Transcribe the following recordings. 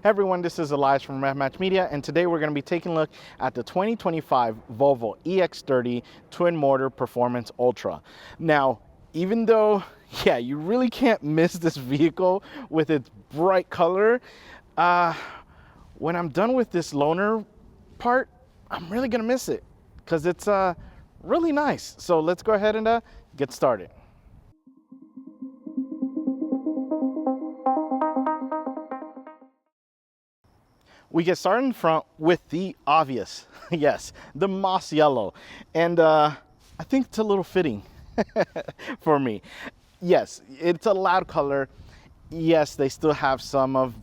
everyone, this is Elias from Match Media, and today we're going to be taking a look at the 2025 Volvo EX30 Twin Motor Performance Ultra. Now, even though, yeah, you really can't miss this vehicle with its bright color, when I'm done with this loaner part, I'm really going to miss it because it's really nice. So let's go ahead and get started. We get started in front with the obvious, yes, the moss yellow. And I think it's a little fitting for me. Yes, it's a loud color. Yes, they still have some of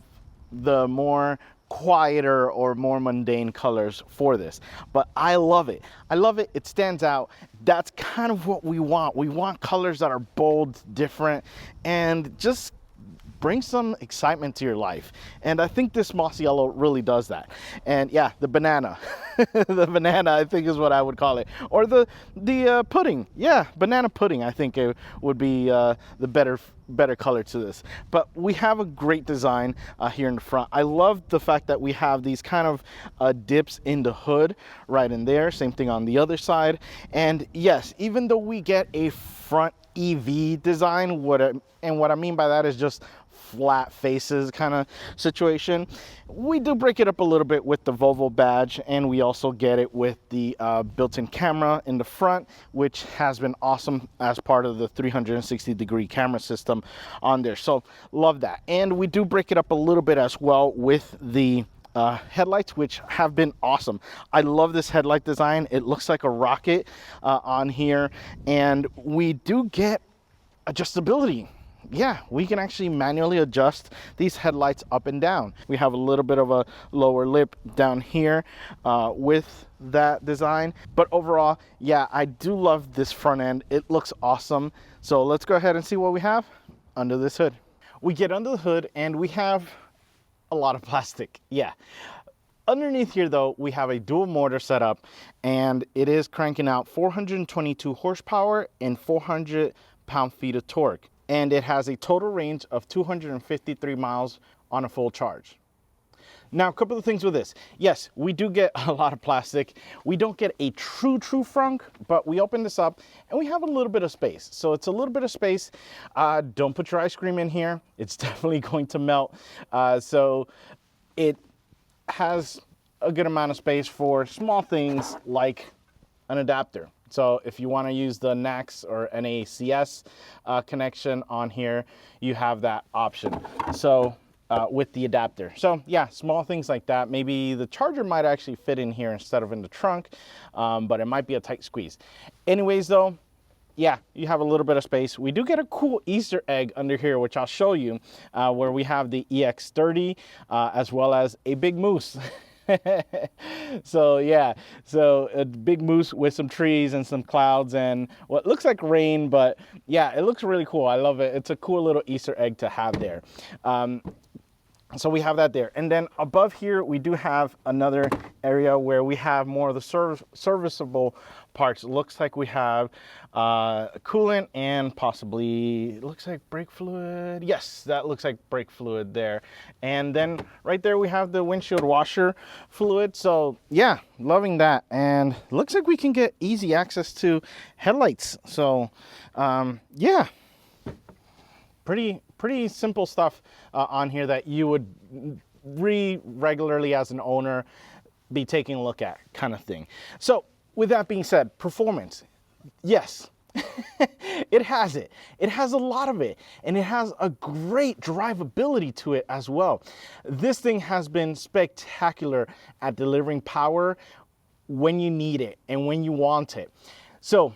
the more quieter or more mundane colors for this, but I love it. I love it. It stands out. That's kind of what we want. We want colors that are bold, different, and just bring some excitement to your life. And I think this moss yellow really does that. And yeah, the banana, the banana, I think is what I would call it. Or the pudding. Yeah, banana pudding, I think it would be the better color to this. But we have a great design here in the front. I love the fact that we have these kind of dips in the hood right in there. Same thing on the other side. And yes, even though we get a front EV design, what I mean by that is just flat faces kind of situation. We do break it up a little bit with the Volvo badge, and we also get it with the built-in camera in the front, which has been awesome as part of the 360-degree camera system on there. So love that. And we do break it up a little bit as well with the headlights, which have been awesome. I love this headlight design. It looks like a rocket on here, and we do get adjustability. Yeah, we can actually manually adjust these headlights up and down. We have a little bit of a lower lip down here with that design, but overall, yeah, I do love this front end. It looks awesome. So let's go ahead and see what we have under this hood. We get under the hood and we have a lot of plastic. Yeah. Underneath here though, we have a dual motor setup, and it is cranking out 422 horsepower and 400 pound-feet of torque. And it has a total range of 253 miles on a full charge. Now, a couple of things with this. Yes, we do get a lot of plastic. We don't get a true frunk, but we open this up and we have a little bit of space. So it's a little bit of space. Don't put your ice cream in here. It's definitely going to melt. So it has a good amount of space for small things like an adapter. So if you want to use the NACS or NACS connection on here, you have that option. So with the adapter. So yeah, small things like that. Maybe the charger might actually fit in here instead of in the trunk, but it might be a tight squeeze. Anyways though, yeah, you have a little bit of space. We do get a cool Easter egg under here, which I'll show you, where we have the EX30 as well as a big moose. So yeah, so a big moose with some trees and some clouds and what looks like rain, but yeah, it looks really cool. I love it. It's a cool little Easter egg to have there. So we have that there. And then above here, we do have another area where we have more of the serviceable parts. It looks like we have coolant and possibly, it looks like brake fluid. Yes, that looks like brake fluid there. And then right there, we have the windshield washer fluid. So yeah, loving that. And looks like we can get easy access to headlights. So yeah, pretty simple stuff on here that you would regularly as an owner be taking a look at, kind of thing. So with that being said, performance, yes, it has it. It has a lot of it, and it has a great drivability to it as well. This thing has been spectacular at delivering power when you need it and when you want it. So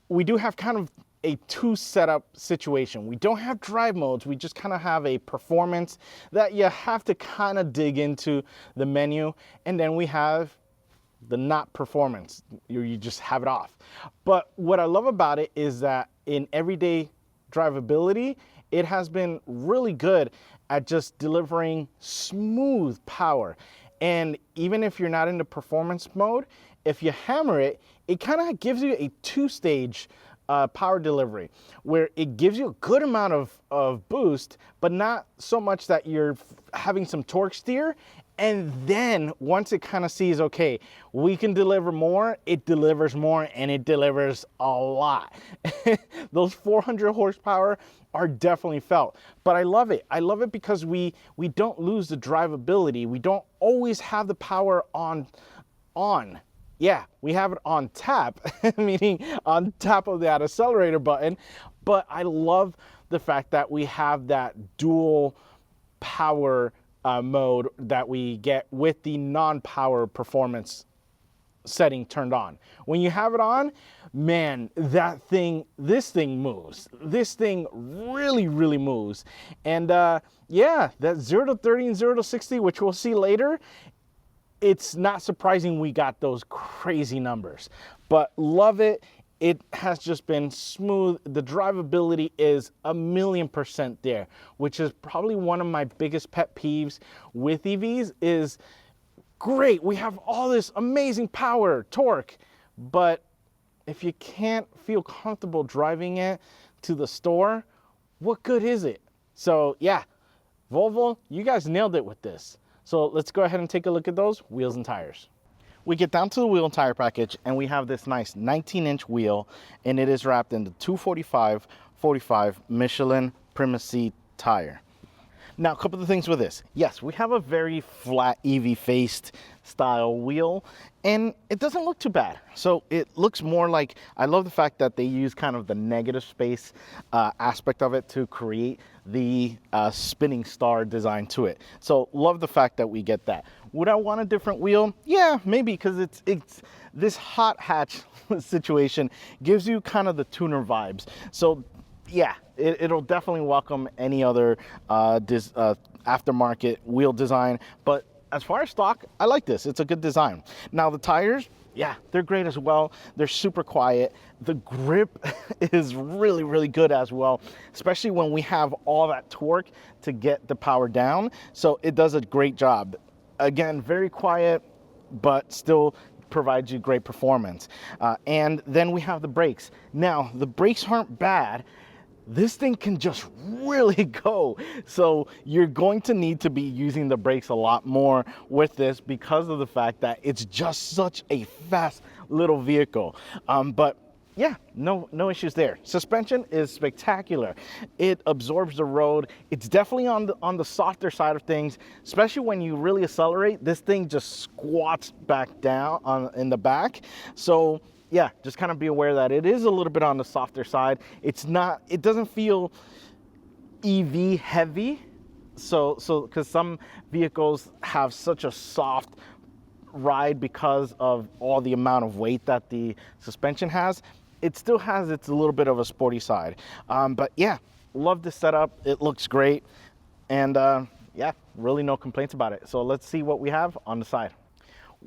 we do have kind of a two setup situation. We don't have drive modes. We just kind of have a performance that you have to kind of dig into the menu. And then we have the not performance. You just have it off. But what I love about it is that in everyday drivability, it has been really good at just delivering smooth power. And even if you're not in the performance mode, if you hammer it, it kind of gives you a two-stage power delivery, where it gives you a good amount of boost, but not so much that you're having some torque steer. And then once it kind of sees, okay, we can deliver more, it delivers more, and it delivers a lot. Those 400 horsepower are definitely felt, but I love it. I love it because we don't lose the drivability. We don't always have the power on. Yeah, we have it on tap, meaning on top of that accelerator button, but I love the fact that we have that dual power mode that we get with the non-power performance setting turned on. When you have it on, man, this thing moves. This thing really, really moves. And yeah, that 0 to 30 and 0 to 60, which we'll see later, it's not surprising we got those crazy numbers, but love it. It has just been smooth. The drivability is 1,000,000% there, which is probably one of my biggest pet peeves with EVs is, great, we have all this amazing power, torque, but if you can't feel comfortable driving it to the store, what good is it? So yeah, Volvo, you guys nailed it with this. So let's go ahead and take a look at those wheels and tires. We get down to the wheel and tire package, and we have this nice 19-inch wheel, and it is wrapped in the 245/45 Michelin Primacy tire. Now, a couple of things with this. Yes, we have a very flat EV-faced style wheel, and it doesn't look too bad. So it looks more like, I love the fact that they use kind of the negative space aspect of it to create the spinning star design to it. So love the fact that we get that. Would I want a different wheel? Yeah, maybe, because it's this hot hatch situation gives you kind of the tuner vibes. So yeah, it'll definitely welcome any other aftermarket wheel design. But as far as stock, I like this. It's a good design. Now the tires, yeah, they're great as well. They're super quiet. The grip is really, really good as well, especially when we have all that torque to get the power down. So it does a great job. Again, very quiet, but still provides you great performance. And then we have the brakes. Now, the brakes aren't bad. This thing can just really go. So you're going to need to be using the brakes a lot more with this because of the fact that it's just such a fast little vehicle. But yeah, no issues there. Suspension is spectacular. It absorbs the road. It's definitely on the softer side of things, especially when you really accelerate. This thing just squats back down in the back. So yeah, just kind of be aware that it is a little bit on the softer side. It doesn't feel EV heavy. So because some vehicles have such a soft ride because of all the amount of weight that the suspension has, it still has its a little bit of a sporty side. But yeah, love the setup. It looks great. And yeah, really no complaints about it. So let's see what we have on the side.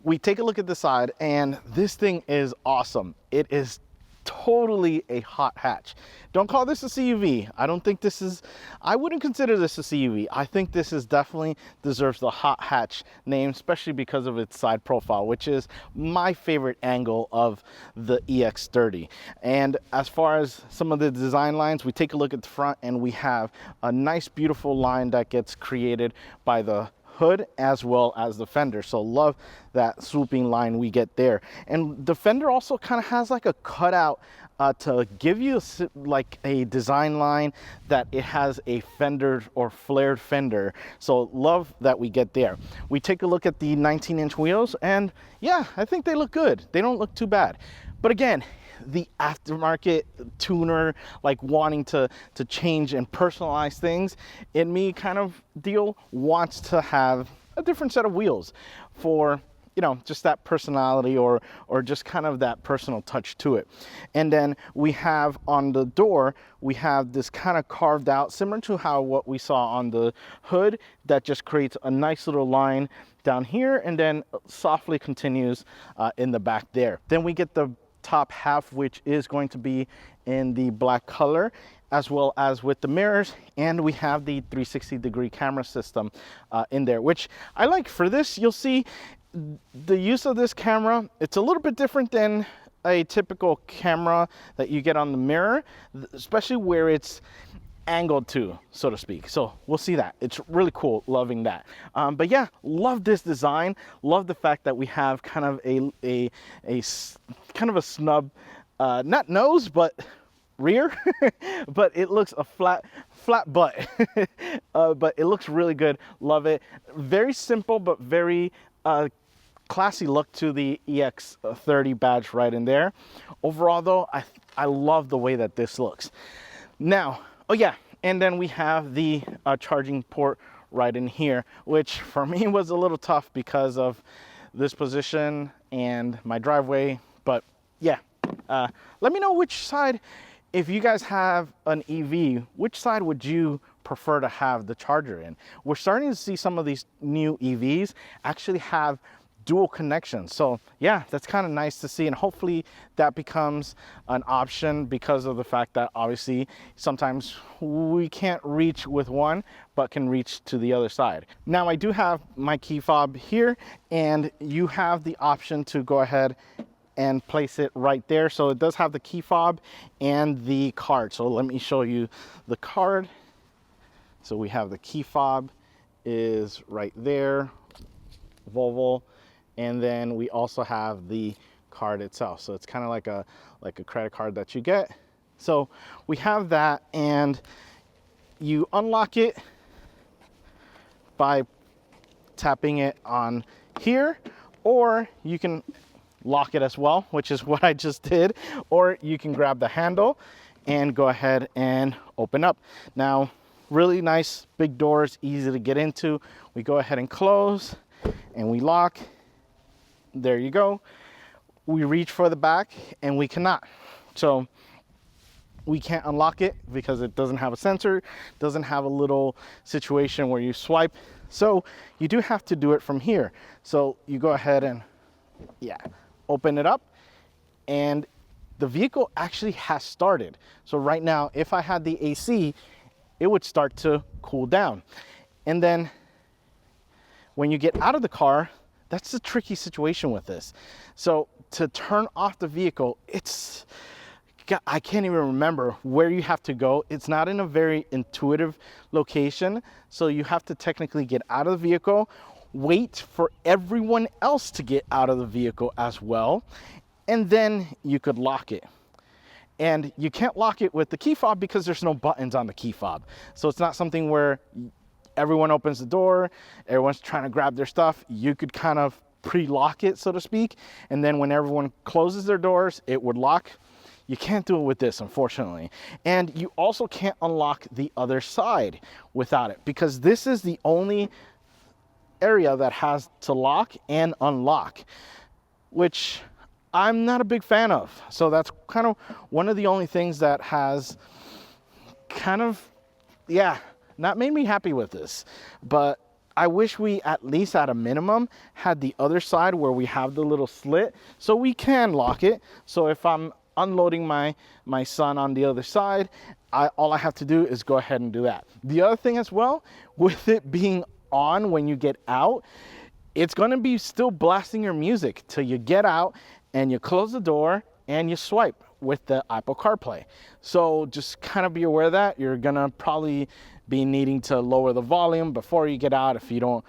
We take a look at the side, and this thing is awesome. It is totally a hot hatch. Don't call this a CUV. I wouldn't consider this a CUV. I think this is definitely deserves the hot hatch name, especially because of its side profile, which is my favorite angle of the EX30. And as far as some of the design lines, we take a look at the front, and we have a nice, beautiful line that gets created by the hood as well as the fender. So love that swooping line we get there. And the fender also kind of has like a cutout to give you like a design line that it has a fender or flared fender. So love that we get there. We take a look at the 19-inch wheels, and yeah, I think they look good. They don't look too bad. But again, the aftermarket tuner, like wanting to change and personalize things, in me kind of deal, wants to have a different set of wheels for, you know, just that personality or just kind of that personal touch to it. And then we have on the door, we have this kind of carved out, similar to how what we saw on the hood, that just creates a nice little line down here and then softly continues in the back there. Then we get the top half, which is going to be in the black color, as well as with the mirrors, and we have the 360-degree camera system in there, which I like. For this, you'll see the use of this camera. It's a little bit different than a typical camera that you get on the mirror, especially where it's angled to, so to speak. So we'll see that. It's really cool, loving that. But yeah, love this design. Love the fact that we have kind of a kind of a snub, not nose, but rear, but it looks a flat butt. But it looks really good. Love it. Very simple, but very classy look to the EX30 badge right in there. Overall though, I love the way that this looks. Now, oh yeah, and then we have the charging port right in here, which for me was a little tough because of this position and my driveway. But yeah, let me know which side, if you guys have an EV, which side would you prefer to have the charger in? We're starting to see some of these new EVs actually have dual connections. So yeah, that's kind of nice to see, and hopefully that becomes an option because of the fact that obviously sometimes we can't reach with one but can reach to the other side. Now I do have my key fob here, and you have the option to go ahead and place it right there. So it does have the key fob and the card. So let me show you the card. So we have the key fob is right there, Volvo. And then we also have the card itself. So it's kind of like a credit card that you get. So we have that, and you unlock it by tapping it on here, or you can lock it as well, which is what I just did, or you can grab the handle and go ahead and open up. Now, really nice big doors, easy to get into. We go ahead and close and we lock. There you go. We reach for the back and we cannot. So we can't unlock it because it doesn't have a sensor, doesn't have a little situation where you swipe. So you do have to do it from here. So you go ahead and yeah, open it up, and the vehicle actually has started. So right now, if I had the AC, it would start to cool down. And then when you get out of the car, that's a tricky situation with this. So to turn off the vehicle, I can't even remember where you have to go. It's not in a very intuitive location. So you have to technically get out of the vehicle, wait for everyone else to get out of the vehicle as well, and then you could lock it. And you can't lock it with the key fob because there's no buttons on the key fob. So it's not something where everyone opens the door, everyone's trying to grab their stuff. You could kind of pre-lock it, so to speak, and then when everyone closes their doors, it would lock. You can't do it with this, unfortunately. And you also can't unlock the other side without it, because this is the only area that has to lock and unlock, which I'm not a big fan of. So that's kind of one of the only things that has kind of, yeah, not made me happy with this. But I wish we at least at a minimum had the other side where we have the little slit so we can lock it. So if I'm unloading my son on the other side, all I have to do is go ahead and do that. The other thing as well, with it being on when you get out, it's going to be still blasting your music till you get out and you close the door and you swipe with the Apple CarPlay. So just kind of be aware of that. You're going to probably be needing to lower the volume before you get out if you don't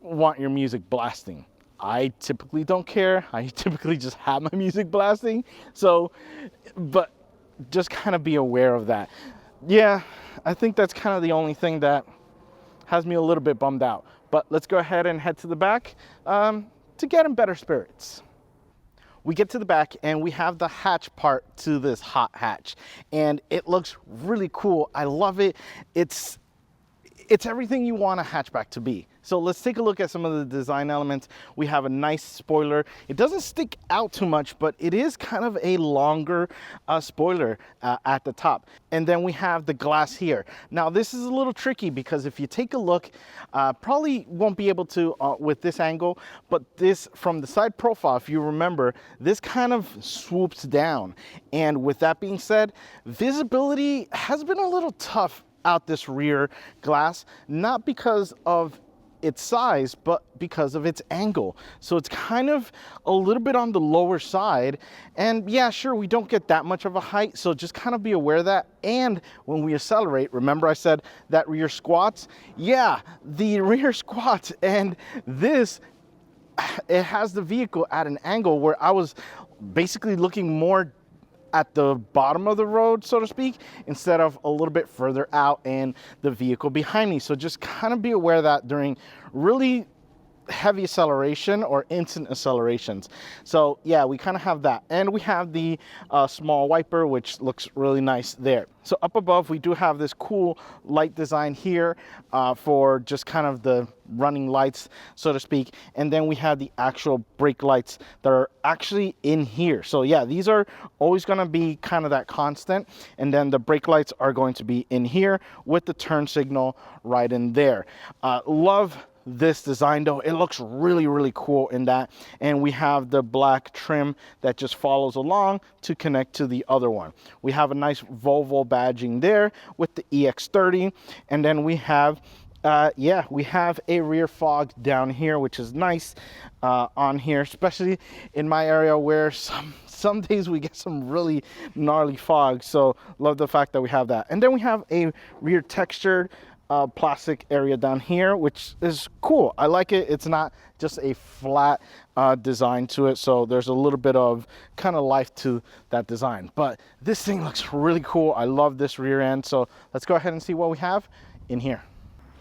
want your music blasting. I typically don't care. I typically just have my music blasting. So, but just kind of be aware of that. Yeah, I think that's kind of the only thing that has me a little bit bummed out. But let's go ahead and head to the back to get in better spirits. We get to the back and we have the hatch part to this hot hatch, and it looks really cool. I love it. It's everything you want a hatchback to be. So let's take a look at some of the design elements. We have a nice spoiler. It doesn't stick out too much, but it is kind of a longer spoiler at the top. And then we have the glass here. Now this is a little tricky because if you take a look, probably won't be able to with this angle, but this from the side profile, if you remember, this kind of swoops down. And with that being said, visibility has been a little tough out this rear glass, not because of its size, but because of its angle. So it's kind of a little bit on the lower side. And yeah, sure, we don't get that much of a height, so just kind of be aware of that. And when we accelerate, remember I said that rear squats? Yeah, the rear squats, and this, it has the vehicle at an angle where I was basically looking more at the bottom of the road, so to speak, instead of a little bit further out and the vehicle behind me. So just kind of be aware of that during really heavy acceleration or instant accelerations. So yeah, we kind of have that, and we have the small wiper, which looks really nice there. So up above we do have this cool light design here for just kind of the running lights, so to speak, and then we have the actual brake lights that are actually in here. So yeah, these are always going to be kind of that constant, and then the brake lights are going to be in here with the turn signal right in there. Love this design though. It looks really, really cool in that. And we have the black trim that just follows along to connect to the other one. We have a nice Volvo badging there with the EX30. And then we have yeah, we have a rear fog down here, which is nice on here, especially in my area where some days we get some really gnarly fog. So love the fact that we have that. And then we have a rear textured plastic area down here, which is cool. I like it. It's not just a flat design to it, so there's a little bit of kind of life to that design. But this thing looks really cool. I love this rear end. So let's go ahead and see what we have in here.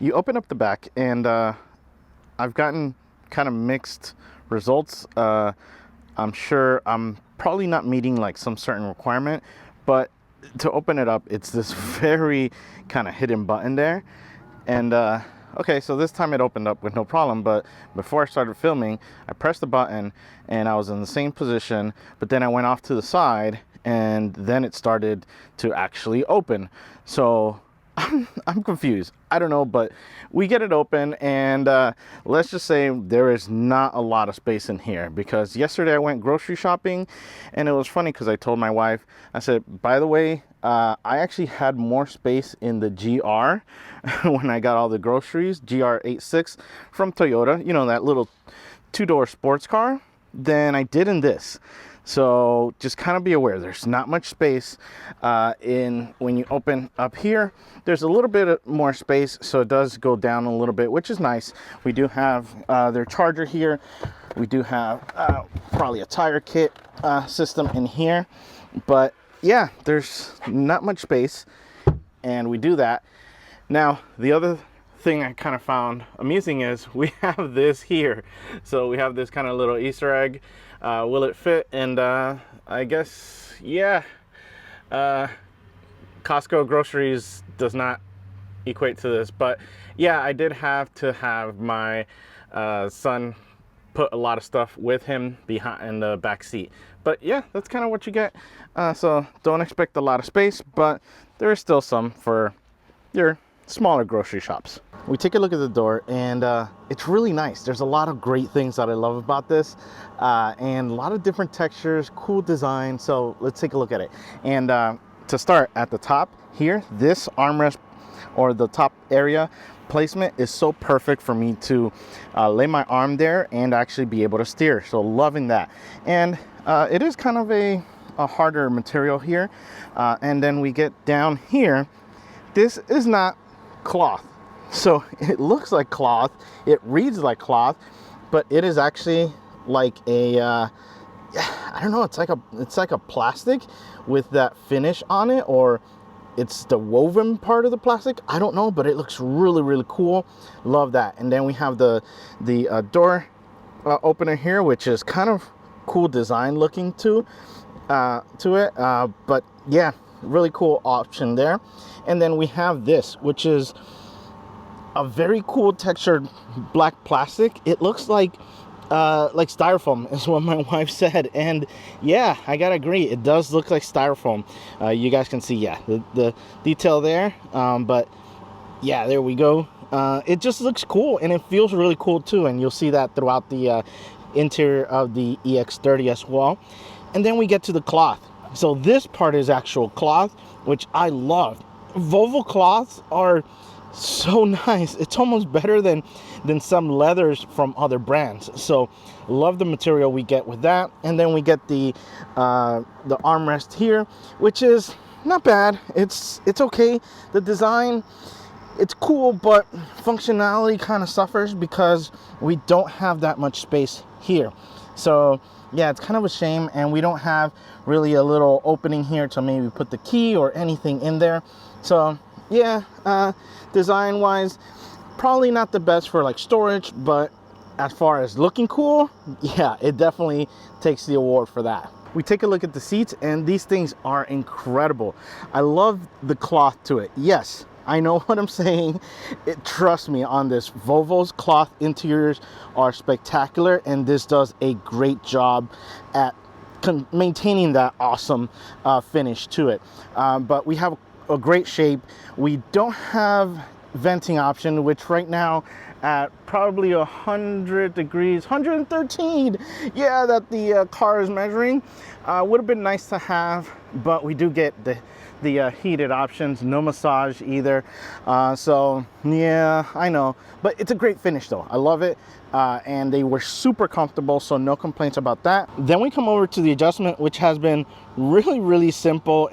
You open up the back, and I've gotten kind of mixed results. I'm sure I'm probably not meeting like some certain requirement, but to open it up, it's this very kind of hidden button there. And okay, so this time it opened up with no problem, but before I started filming, I pressed the button and I was in the same position, but then I went off to the side and then it started to actually open. So I'm confused. I don't know, but we get it open, and let's just say there is not a lot of space in here, because yesterday I went grocery shopping, and it was funny because I told my wife, I said, by the way, I actually had more space in the GR when I got all the groceries, GR86 from Toyota, you know, that little two-door sports car, than I did in this. So just kind of be aware, there's not much space when you open up here. There's a little bit more space, so it does go down a little bit, which is nice. We do have their charger here. We do have probably a tire kit system in here. But yeah, there's not much space, and we do that. Now, the other thing I kind of found amusing is we have this here. So we have this kind of little Easter egg. Will it fit? And I guess, yeah, Costco groceries does not equate to this, but yeah, I did have to have my son put a lot of stuff with him behind in the back seat. But yeah, that's kind of what you get. So don't expect a lot of space, but there is still some for your smaller grocery shops. We take a look at the door, and it's really nice. There's a lot of great things that I love about this, and a lot of different textures, cool design. So let's take a look at it. And to start at the top here, this armrest or the top area placement is so perfect for me to lay my arm there and actually be able to steer. So loving that. And it is kind of a harder material here. And then we get down here. This is not cloth. So it looks like cloth, it reads like cloth, but it is actually like a I don't know, it's like a plastic with that finish on it, or it's the woven part of the plastic. I don't know, but it looks really, really cool. Love that. And then we have the door opener here, which is kind of cool design looking to it. But yeah, really cool option there. And then we have this, which is a very cool textured black plastic. It looks like styrofoam is what my wife said, and yeah, I gotta agree, it does look like styrofoam. You guys can see, yeah, the detail there, but yeah, there we go. It just looks cool, and it feels really cool too, and you'll see that throughout the interior of the EX30 as well. And then we get to the cloth. So this part is actual cloth, which I love. Volvo cloths are so nice. It's almost better than some leathers from other brands. So love the material we get with that. And then we get the armrest here, which is not bad. It's okay. The design, it's cool, but functionality kind of suffers because we don't have that much space here. So yeah, it's kind of a shame, and we don't have really a little opening here to maybe put the key or anything in there. So yeah, design wise, probably not the best for like storage, but as far as looking cool, yeah, it definitely takes the award for that. We take a look at the seats, and these things are incredible. I love the cloth to it. Yes, I know what I'm saying. Trust me on this. Volvo's cloth interiors are spectacular, and this does a great job at maintaining that awesome finish to it. But we have a great shape. We don't have venting option, which right now at probably 100 degrees, 113, yeah, that the car is measuring, would have been nice to have, but we do get the heated options, no massage either. So yeah, I know, but it's a great finish though. I love it. And they were super comfortable, so no complaints about that. Then we come over to the adjustment, which has been really simple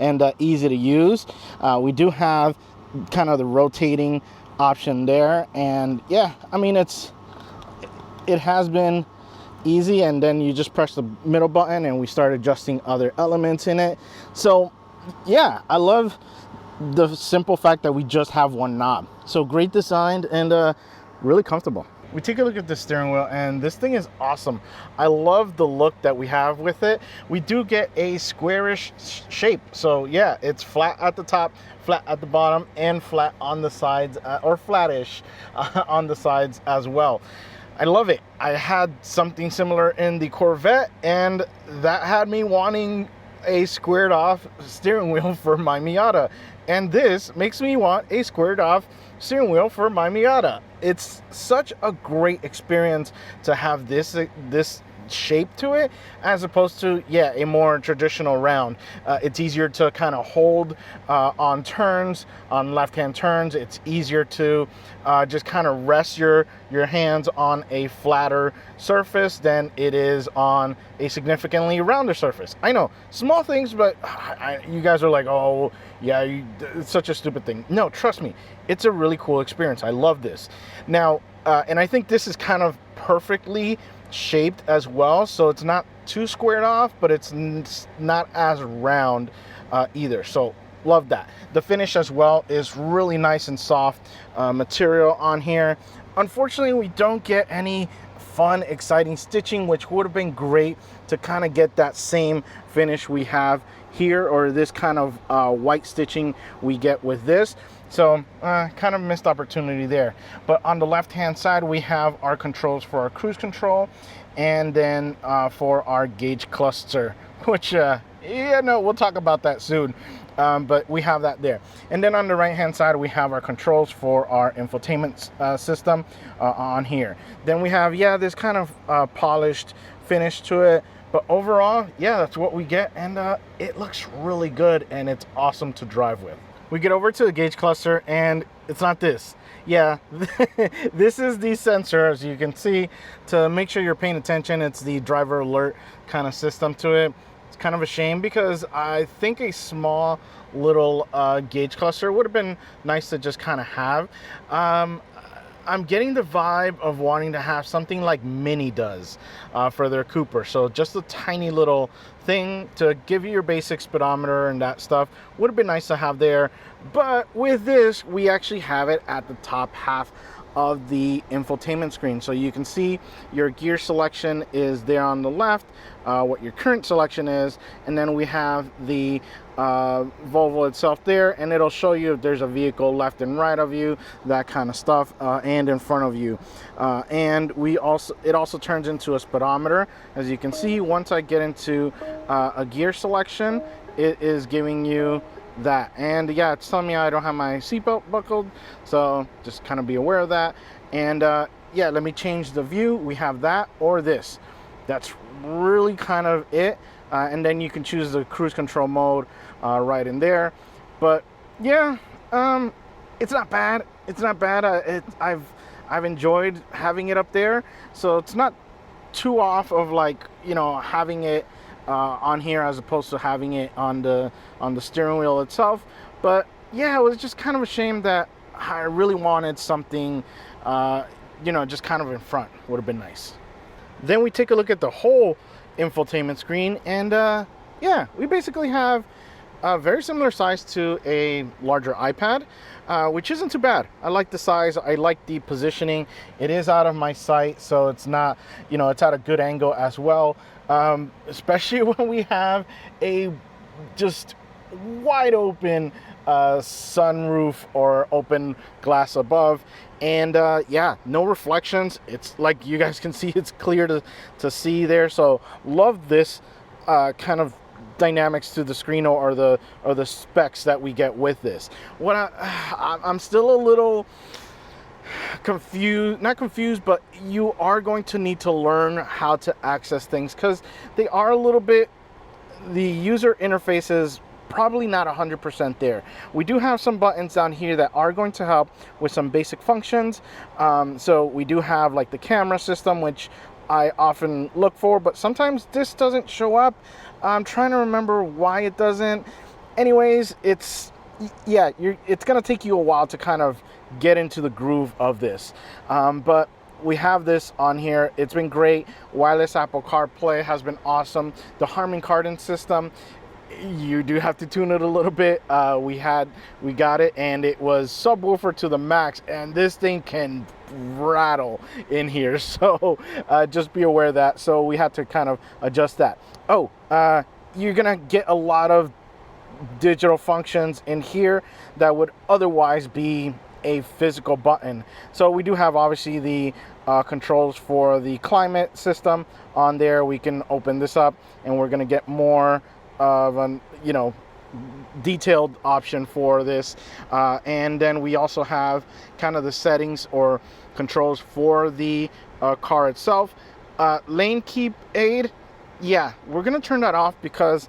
and easy to use. We do have kind of the rotating option there, and yeah, I mean, it has been easy, and then you just press the middle button and we start adjusting other elements in it. So yeah, I love the simple fact that we just have one knob. So great designed and really comfortable. We take a look at the steering wheel, and this thing is awesome. I love the look that we have with it. We do get a squarish shape. So yeah, it's flat at the top, flat at the bottom, and flat on the sides, or flattish on the sides as well. I love it. I had something similar in the Corvette, and that had me wanting a squared off steering wheel for my Miata. And this makes me want a squared off steering wheel for my Miata. It's such a great experience to have this shape to it, as opposed to, yeah, a more traditional round. It's easier to kind of hold on turns, on left-hand turns. It's easier to just kind of rest your hands on a flatter surface than it is on a significantly rounder surface. I know, small things, but you guys are like, oh yeah, it's such a stupid thing. No, trust me, it's a really cool experience. I love this. Now, and I think this is kind of perfectly shaped as well, so it's not too squared off, but it's not as round either. So love that. The finish as well is really nice and soft material on here. Unfortunately, we don't get any fun, exciting stitching, which would have been great to kind of get that same finish we have here, or this kind of white stitching we get with this. So kind of missed opportunity there. But on the left hand side, we have our controls for our cruise control, and then for our gauge cluster, which yeah, no, we'll talk about that soon. But we have that there. And then on the right hand side, we have our controls for our infotainment system on here. Then we have, yeah, this kind of polished finish to it. But overall, yeah, that's what we get, and it looks really good, and it's awesome to drive with. We get over to the gauge cluster, and it's not this. Yeah, this is the sensor, as you can see. To make sure you're paying attention, it's the driver alert kind of system to it. It's kind of a shame, because I think a small little gauge cluster would have been nice to just kind of have. I'm getting the vibe of wanting to have something like Mini does for their Cooper. So just a tiny little thing to give you your basic speedometer and that stuff would have been nice to have there. But with this, we actually have it at the top half of the infotainment screen. So you can see your gear selection is there on the left, what your current selection is, and then we have the Volvo itself there, and it'll show you if there's a vehicle left and right of you, that kind of stuff, and in front of you. And it also turns into a speedometer. As you can see, once I get into a gear selection, it is giving you that. And yeah, it's telling me I don't have my seatbelt buckled, so just kind of be aware of that. And yeah, let me change the view. We have that or this. That's really kind of it. And then you can choose the cruise control mode right in there. But yeah, It's not bad. It's not bad. I've enjoyed having it up there, so it's not too off of like, you know, having it on here as opposed to having it on the steering wheel itself. But yeah, it was just kind of a shame that I really wanted something, you know, just kind of in front. Would have been nice. Then we take a look at the whole infotainment screen, and yeah, we basically have a very similar size to a larger iPad, which isn't too bad. I like the size. I like the positioning. It is out of my sight, so it's not, you know, it's at a good angle as well. Especially when we have a just wide open sunroof or open glass above, and yeah, no reflections. It's like you guys can see, it's clear to see there. So love this kind of dynamics to the screen, or the specs that we get with this. What I'm still a little confused, not confused, but you are going to need to learn how to access things, because they are a little bit, the user interface is probably not 100% there. We do have some buttons down here that are going to help with some basic functions. So we do have like the camera system, which I often look for, but sometimes this doesn't show up. I'm trying to remember why it doesn't. Anyways, it's, yeah, it's gonna take you a while to kind of get into the groove of this. But we have this on here. It's been great. Wireless Apple CarPlay has been awesome. The Harman Kardon system, you do have to tune it a little bit. We got it, and it was subwoofer to the max, and this thing can rattle in here, so just be aware of that. So we had to kind of adjust that. Oh, you're gonna get a lot of digital functions in here that would otherwise be a physical button. So we do have obviously the controls for the climate system on there. We can open this up, and we're gonna get more of an, you know, detailed option for this, and then we also have kind of the settings or controls for the car itself. Lane keep aid, yeah, we're gonna turn that off because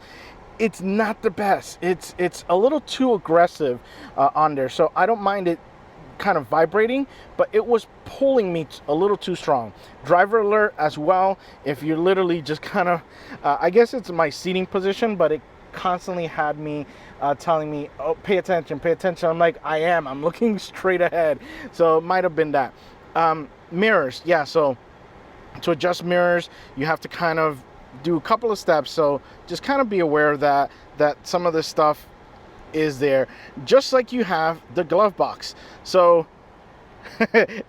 it's not the best. It's a little too aggressive on there, so I don't mind it kind of vibrating, but it was pulling me a little too strong. Driver alert as well. If you're literally just kind of, I guess it's my seating position, but it constantly had me telling me, oh, pay attention, pay attention. I'm like, I'm looking straight ahead. So it might have been that. Mirrors, yeah, so to adjust mirrors, you have to kind of do a couple of steps. So just kind of be aware of that some of this stuff is there, just like you have the glove box. So I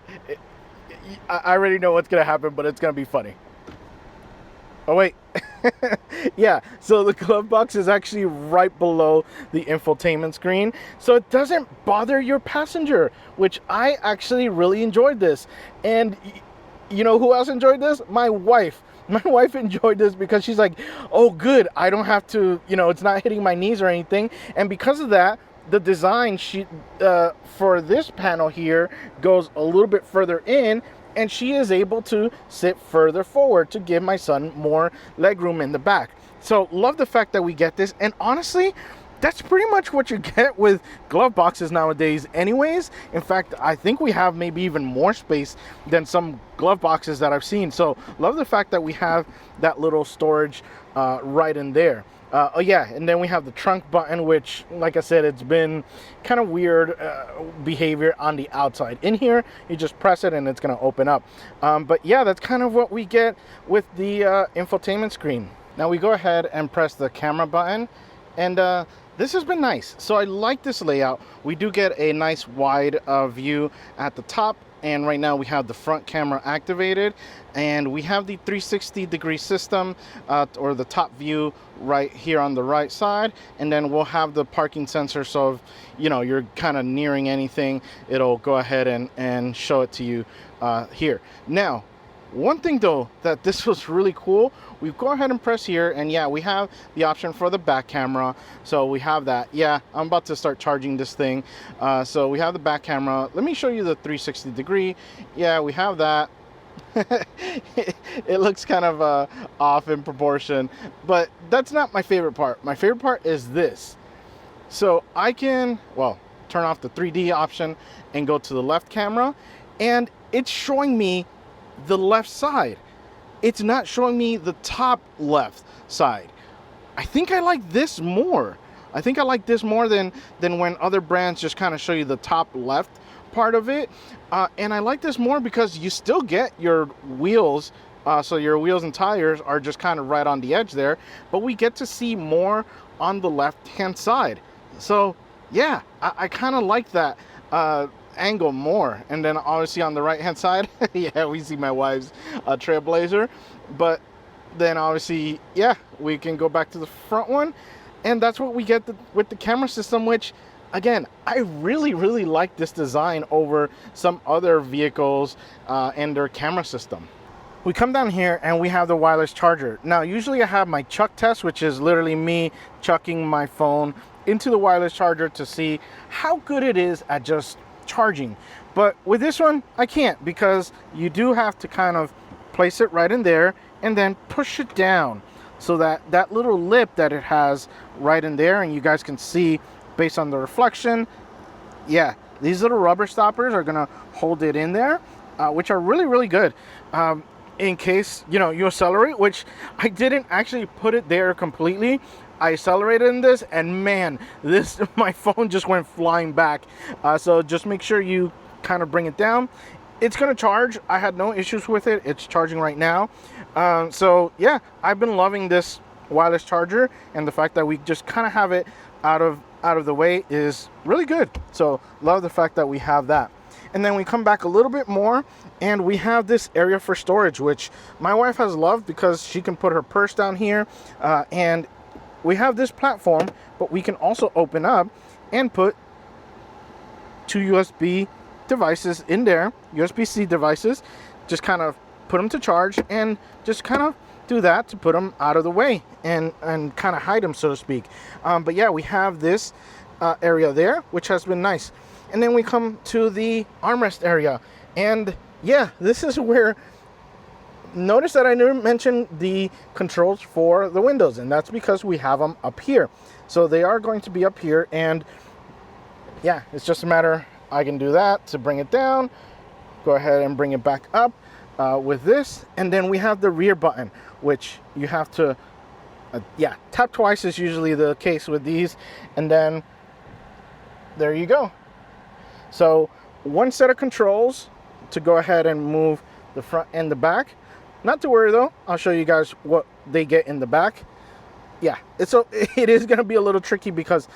already know what's gonna happen, but it's gonna be funny. Oh wait. Yeah, so the glove box is actually right below the infotainment screen, so it doesn't bother your passenger, which I actually really enjoyed this. And you know who else enjoyed this? My wife. My wife enjoyed this because she's like, oh good, I don't have to, you know, it's not hitting my knees or anything. And because of that, the design for this panel here goes a little bit further in, and she is able to sit further forward to give my son more leg room in the back. So love the fact that we get this, and honestly, that's pretty much what you get with glove boxes nowadays anyways. In fact, I think we have maybe even more space than some glove boxes that I've seen. So love the fact that we have that little storage right in there. Oh yeah, and then we have the trunk button, which, like I said, it's been kind of weird behavior on the outside. In here, you just press it and it's gonna open up. But yeah, that's kind of what we get with the infotainment screen. Now we go ahead and press the camera button, and this has been nice. So I like this layout. We do get a nice wide view at the top, and right now we have the front camera activated, and we have the 360-degree system, or the top view right here on the right side, and then we'll have the parking sensor, so if, you know, you're kind of nearing anything, it'll go ahead and show it to you here. Now, one thing though that this was really cool, we go ahead and press here, and yeah, we have the option for the back camera. So we have that. Yeah, I'm about to start charging this thing. So we have the back camera. Let me show you the 360 degree. Yeah, we have that. It looks kind of off in proportion, but that's not my favorite part. My favorite part is this. So I can, well, turn off the 3D option and go to the left camera, and it's showing me the left side. It's not showing me the top left side. I think I like this more. I think I like this more than when other brands just kind of show you the top left part of it. And I like this more because you still get your wheels. So your wheels and tires are just kind of right on the edge there, but we get to see more on the left-hand side. So yeah, I kind of like that angle more. And then obviously on the right-hand side, yeah, we see my wife's Trailblazer. But then obviously, yeah, we can go back to the front one. And that's what we get with the camera system, which, again, I really, really like this design over some other vehicles and their camera system. We come down here and we have the wireless charger. Now, usually I have my chuck test, which is literally me chucking my phone into the wireless charger to see how good it is at just charging. But with this one, I can't, because you do have to kind of place it right in there and then push it down so that that little lip that it has right in there, and you guys can see based on the reflection, yeah, these little rubber stoppers are gonna hold it in there, which are really, really good. In case, you know, you accelerate, which I didn't actually put it there completely. I accelerated in this, and man, my phone just went flying back. So just make sure you kind of bring it down. It's gonna charge. I had no issues with it. It's charging right now. So yeah, I've been loving this wireless charger, and the fact that we just kind of have it out of the way is really good. So love the fact that we have that. And then we come back a little bit more, and we have this area for storage, which my wife has loved because she can put her purse down here. And we have this platform, but we can also open up and put 2 USB devices in there, USB-C devices. Just kind of put them to charge and just kind of do that to put them out of the way and kind of hide them, so to speak. But yeah, we have this area there, which has been nice. And then we come to the armrest area, and yeah, this is where, notice that I didn't mention the controls for the windows, and that's because we have them up here. So they are going to be up here, and yeah, it's just a matter, I can do that to bring it down, go ahead and bring it back up with this. And then we have the rear button, which you have to yeah, tap twice is usually the case with these, and then there you go. So one set of controls to go ahead and move the front and the back. Not to worry though, I'll show you guys what they get in the back. Yeah, it is going to be a little tricky because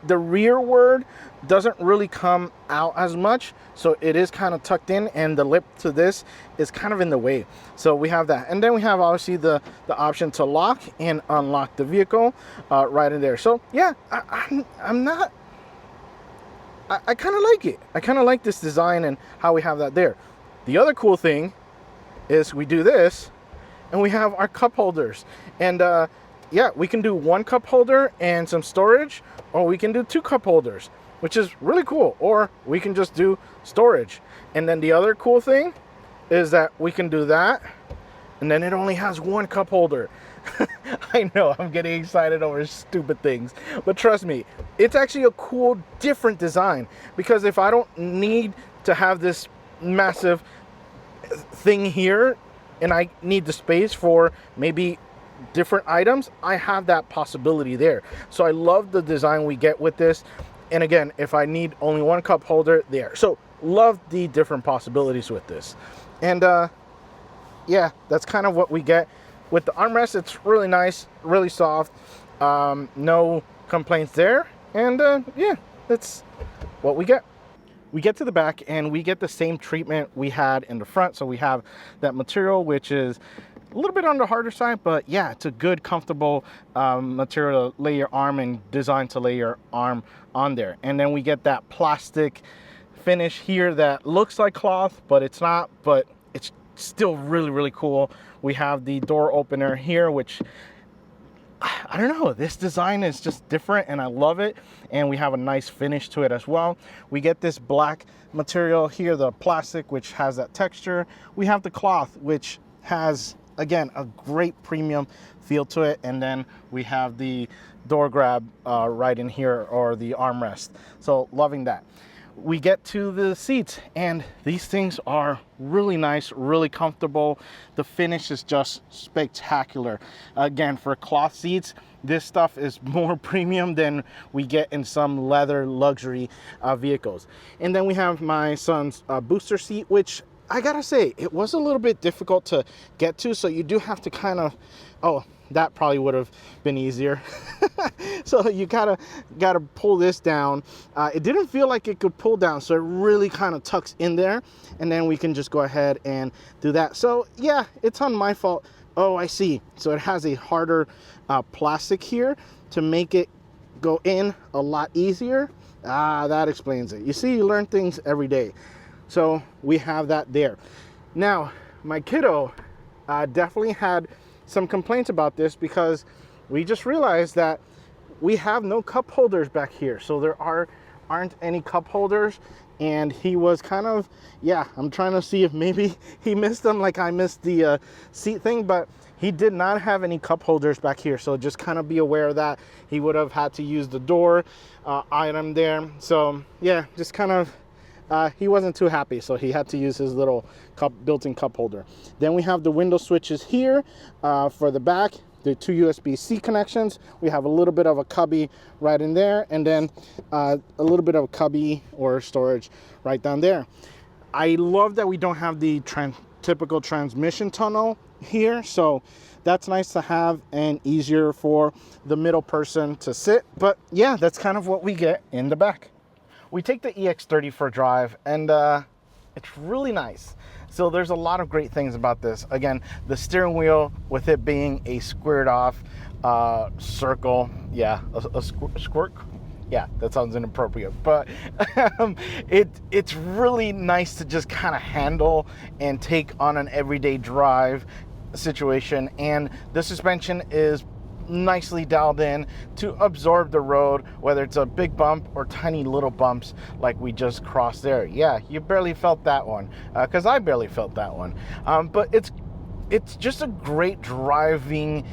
the rear word doesn't really come out as much, so it is kind of tucked in, and the lip to this is kind of in the way. So we have that, and then we have obviously the option to lock and unlock the vehicle right in there. So yeah, I kind of like it. I kind of like this design and how we have that there. The other cool thing is we do this, and we have our cup holders, and yeah, we can do one cup holder and some storage, or we can do 2 cup holders, which is really cool, or we can just do storage. And then the other cool thing is that we can do that, and then it only has 1 cup holder. I know I'm getting excited over stupid things, but trust me, it's actually a cool, different design, because if I don't need to have this massive thing here and I need the space for maybe different items, I have that possibility there. So I love the design we get with this. And again, if I need only 1 cup holder, there. So love the different possibilities with this. And yeah, that's kind of what we get with the armrest. It's really nice, really soft, no complaints there. And yeah, that's what we get. We get to the back and we get the same treatment we had in the front. So we have that material, which is a little bit on the harder side, but yeah, it's a good, comfortable material to lay your arm and designed to lay your arm on there. And then we get that plastic finish here that looks like cloth, but it's not, but it's still really, really cool. We have the door opener here, which I don't know, this design is just different and I love it. And we have a nice finish to it as well. We get this black material here, the plastic, which has that texture. We have the cloth, which has again, a great premium feel to it. And then we have the door grab right in here, or the armrest. So loving that. We get to the seats, and these things are really nice, really comfortable. The finish is just spectacular. Again, for cloth seats, this stuff is more premium than we get in some leather luxury vehicles. And then we have my son's booster seat, which I gotta say, it was a little bit difficult to get to. So you do have to kind of, oh, that probably would have been easier. So you gotta pull this down. It didn't feel like it could pull down, so it really kind of tucks in there, and then we can just go ahead and do that. So yeah, it's on my fault. Oh, I see. So it has a harder plastic here to make it go in a lot easier. That explains it. You see, you learn things every day. So we have that there. Now, my kiddo definitely had some complaints about this, because we just realized that we have no cup holders back here. So there aren't any cup holders, and he was kind of, yeah, I'm trying to see if maybe he missed them like I missed the seat thing, but he did not have any cup holders back here. So just kind of be aware of that. He would have had to use the door item there. So yeah, just kind of, he wasn't too happy, so he had to use his little built-in cup holder. Then we have the window switches here for the back, the 2 USB-C connections. We have a little bit of a cubby right in there, and then a little bit of a cubby or storage right down there. I love that we don't have the typical transmission tunnel here, so that's nice to have and easier for the middle person to sit. But yeah, that's kind of what we get in the back. We take the EX30 for a drive, and it's really nice. So there's a lot of great things about this. Again, the steering wheel, with it being a squared off circle, yeah, a squirt. Yeah, that sounds inappropriate, but it's really nice to just kind of handle and take on an everyday drive situation. And the suspension is nicely dialed in to absorb the road, whether it's a big bump or tiny little bumps like we just crossed there. Yeah, you barely felt that one, because I barely felt that one. But it's just a great driving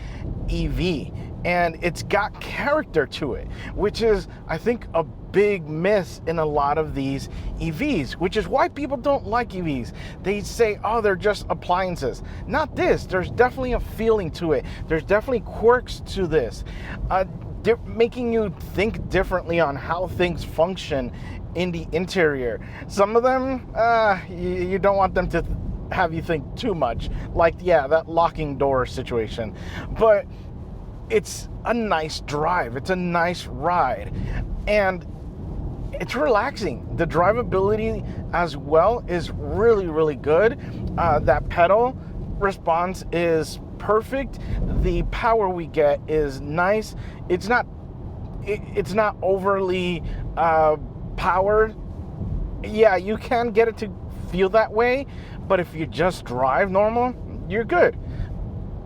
EV, and it's got character to it, which is, I think, a big miss in a lot of these EVs, which is why people don't like EVs. They say, oh, they're just appliances. Not this. There's definitely a feeling to it. There's definitely quirks to this, making you think differently on how things function in the interior. Some of them, you don't want them to have you think too much, like, yeah, that locking door situation. But it's a nice drive. It's a nice ride, and it's relaxing. The drivability as well is really, really good. That pedal response is perfect. The power we get is nice. It's not overly powered. Yeah, you can get it to feel that way, but if you just drive normal, you're good.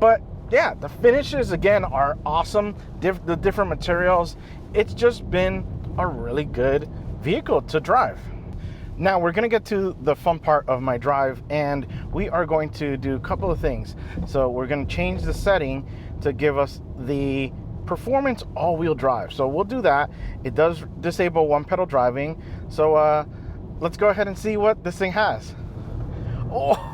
But yeah, the finishes again are awesome. The different materials. It's just been a really good vehicle to drive. Now we're gonna get to the fun part of my drive, and we are going to do a couple of things. So we're gonna change the setting to give us the performance all-wheel drive. So we'll do that. It does disable one pedal driving. So let's go ahead and see what this thing has. Oh,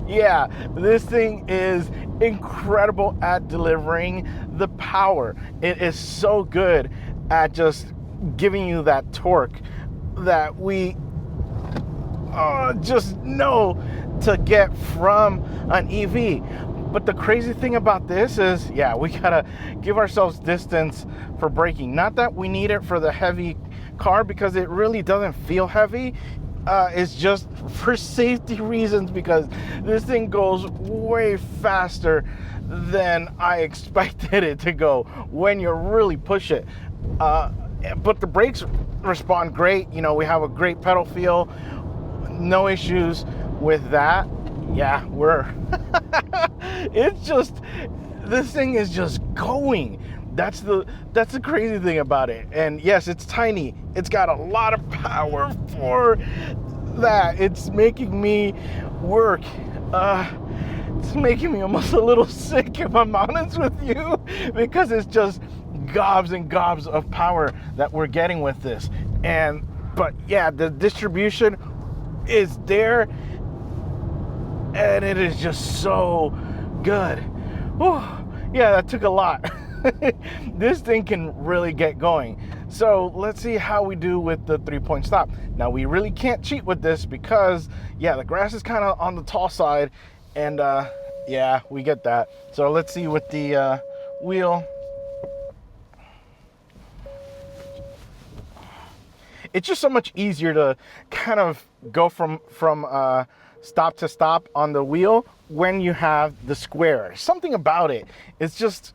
yeah, this thing is incredible at delivering the power. It is so good at just giving you that torque that we just know to get from an EV. But the crazy thing about this is, yeah, we gotta give ourselves distance for braking. Not that we need it for the heavy car, because it really doesn't feel heavy. It's just for safety reasons, because this thing goes way faster than I expected it to go when you really push it. But the brakes respond great. You know, we have a great pedal feel, no issues with that. Yeah, it's just, this thing is just going. That's the crazy thing about it. And yes, it's tiny. It's got a lot of power for that. It's making me work. It's making me almost a little sick, if I'm honest with you, because it's just gobs and gobs of power that we're getting with this. But yeah, the distribution is there, and it is just so good. Whew. Yeah, that took a lot. This thing can really get going. So let's see how we do with the 3-point stop. Now, we really can't cheat with this because, yeah, the grass is kind of on the tall side, and yeah, we get that. So let's see with the wheel. It's just so much easier to kind of go from stop to stop on the wheel when you have the square. Something about it, it's just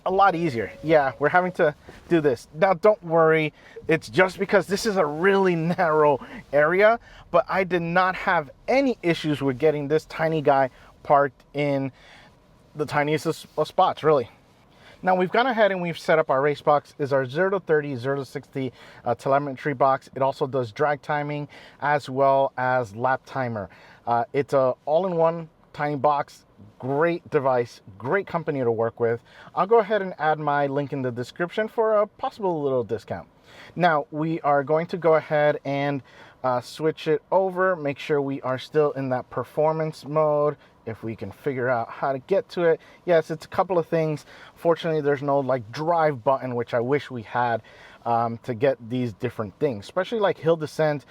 a lot easier. Yeah, we're having to do this. Now, don't worry, it's just because this is a really narrow area, but I did not have any issues with getting this tiny guy parked in the tiniest of spots, really. Now, we've gone ahead and we've set up our race box. Is our 0 to 30, 0 to 60 telemetry box. It also does drag timing as well as lap timer. It's a all-in-one tiny box. Great device, great company to work with. I'll go ahead and add my link in the description for a possible little discount. Now, we are going to go ahead and switch it over, make sure we are still in that performance mode. If we can figure out how to get to it. Yes, it's a couple of things. Fortunately, there's no like drive button, which I wish we had to get these different things, especially like hill descent,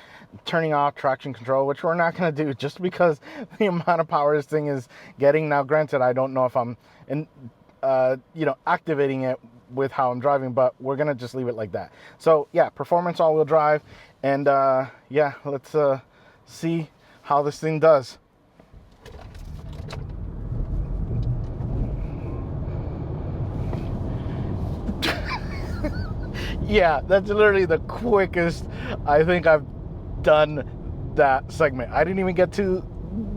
turning off traction control, which we're not going to do just because the amount of power this thing is getting. Now, granted, I don't know if I'm activating it with how I'm driving, but we're going to just leave it like that. So yeah, performance all-wheel drive, and yeah, let's see how this thing does. Yeah, that's literally the quickest I think I've done that segment. I didn't even get to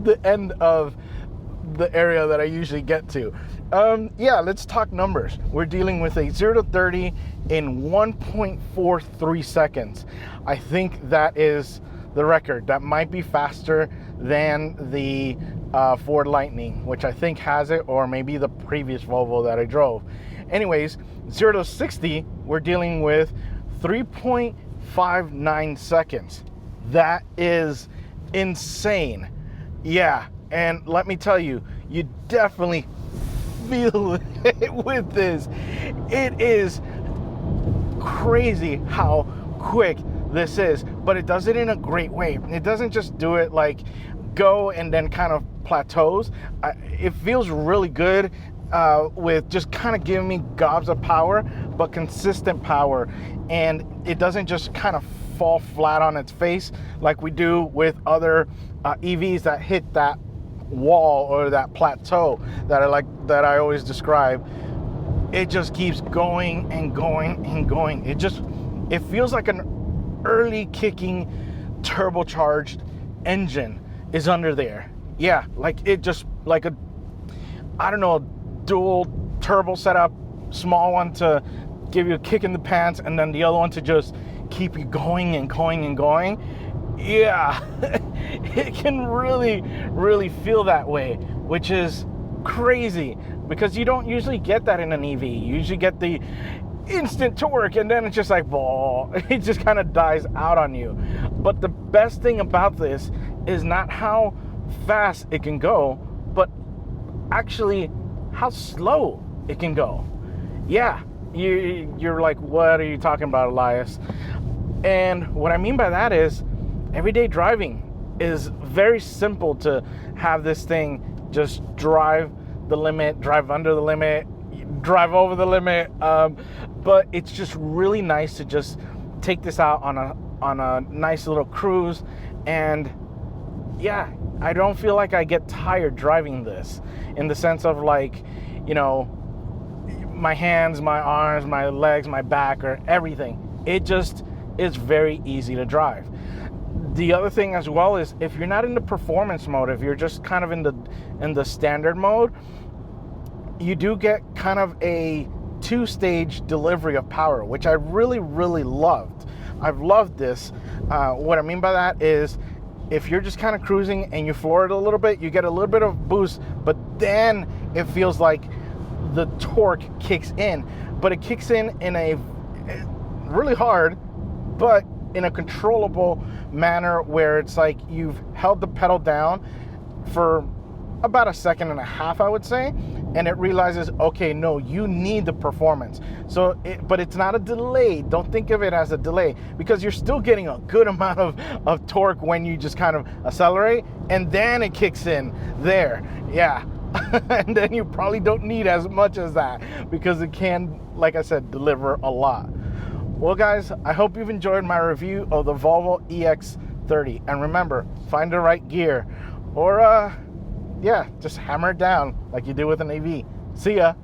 the end of the area that I usually get to. Yeah, let's talk numbers. We're dealing with a 0 to 30 in 1.43 seconds. I think that is the record. That might be faster than the Ford Lightning, which I think has it, or maybe the previous Volvo that I drove. Anyways, 0 to 60, we're dealing with 3.59 seconds. That is insane. Yeah, and let me tell you, you definitely feel it with this. It is crazy how quick this is, but it does it in a great way. It doesn't just do it like go and then kind of plateaus. It feels really good with just kind of giving me gobs of power, but consistent power, and it doesn't just kind of fall flat on its face like we do with other EVs that hit that wall or that plateau that I always describe. It just keeps going and going and going. It feels like an early kicking turbocharged engine is under there. Yeah, like it just like a, I don't know, dual turbo setup, small one to give you a kick in the pants, and then the other one to just keep you going and going and going. Yeah, it can really, really feel that way, which is crazy because you don't usually get that in an EV. You usually get the instant torque, and then it's just like, ball. It just kind of dies out on you. But the best thing about this is not how fast it can go, but actually how slow it can go. Yeah, you're like, what are you talking about, Elias? And what I mean by that is everyday driving is very simple to have this thing just drive the limit, drive under the limit, drive over the limit. But it's just really nice to just take this out on a nice little cruise. And yeah, I don't feel like I get tired driving this, in the sense of like, you know, my hands, my arms, my legs, my back, or everything. It just is very easy to drive. The other thing as well is if you're not in the performance mode, if you're just kind of in the standard mode, you do get kind of a 2-stage delivery of power, which I really, really loved. I've loved this. What I mean by that is if you're just kind of cruising and you floor it a little bit, you get a little bit of boost, but then it feels like the torque kicks in. But it kicks in a really hard, but in a controllable manner, where it's like you've held the pedal down for about a second and a half, I would say, and it realizes, okay, no, you need the performance. So, but it's not a delay. Don't think of it as a delay, because you're still getting a good amount of torque when you just kind of accelerate, and then it kicks in there. Yeah. And then you probably don't need as much as that, because it can, like I said, deliver a lot. Well, guys, I hope you've enjoyed my review of the Volvo EX30. And remember, find the right gear, or yeah, just hammer it down like you do with an AV. See ya.